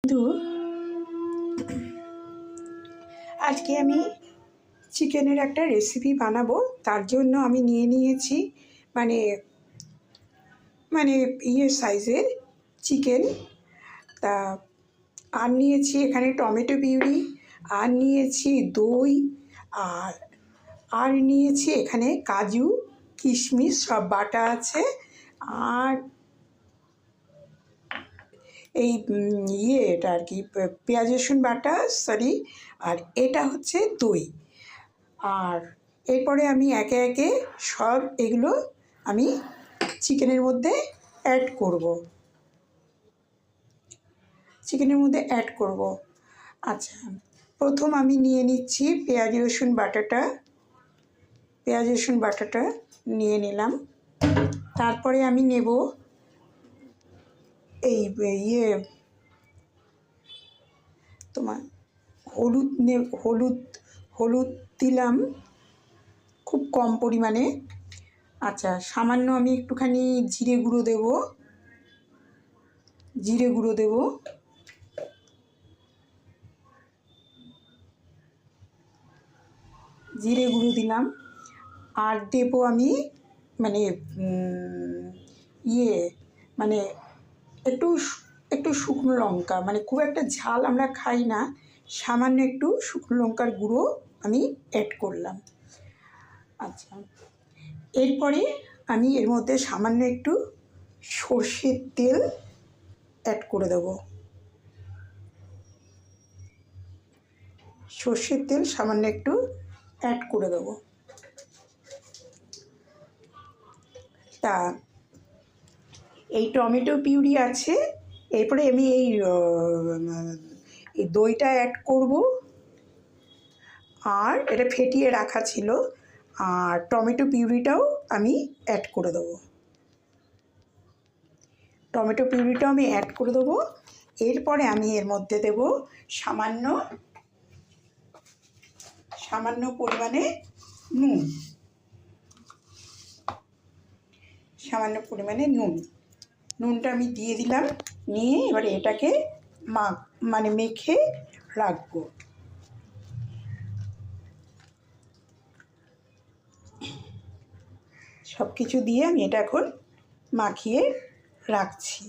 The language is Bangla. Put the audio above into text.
বন্ধু, আজকে আমি চিকেনের একটা রেসিপি বানাবো। তার জন্য আমি নিয়ে নিয়েছি মানে মানে সাইজের চিকেন। তা আর নিয়েছি এখানে টমেটো পিউরি, আর নিয়েছি দই, আর আর নিয়েছি এখানে কাজু কিশমিশ সব বাটা আছে। আর এই এটা আর কি পেঁয়াজ রসুন বাটা, সরি। আর এটা হচ্ছে দই। আর এরপরে আমি একে একে সব এগুলো আমি চিকেনের মধ্যে অ্যাড করব। আচ্ছা, প্রথম আমি নিয়ে নিচ্ছি পেঁয়াজ রসুন বাটাটা নিয়ে নিলাম। তারপরে আমি নেব এই তোমার হলুদ দিলাম খুব কম পরিমাণে। আচ্ছা, সামান্য আমি একটুখানি জিরে গুঁড়ো দেব। জিরে গুঁড়ো দিলাম। আর দেব আমি মানে মানে একটু শুকনো লঙ্কা, মানে খুব একটা ঝাল আমরা খাই না, সামান্য একটু শুকনো লঙ্কার গুঁড়ো আমি অ্যাড করলাম। আচ্ছা, এরপরে আমি এর মধ্যে সামান্য একটু সর্ষের তেল অ্যাড করে দেবো। সর্ষের তেল সামান্য একটু অ্যাড করে দেবো। তা এই টমেটো পিউরি আছে, এরপরে আমি এই দইটা অ্যাড করব। আর এটা ফেটিয়ে রাখা ছিল, আর টমেটো পিউরিটাও আমি অ্যাড করে দেবো। এরপরে আমি এর মধ্যে দেব সামান্য পরিমাণে নুনটা আমি দিয়ে দিলাম। নিয়ে এবারে এটাকে মেখে রাখবো। সব কিছু দিয়ে আমি এটা এখন মাখিয়ে রাখছি।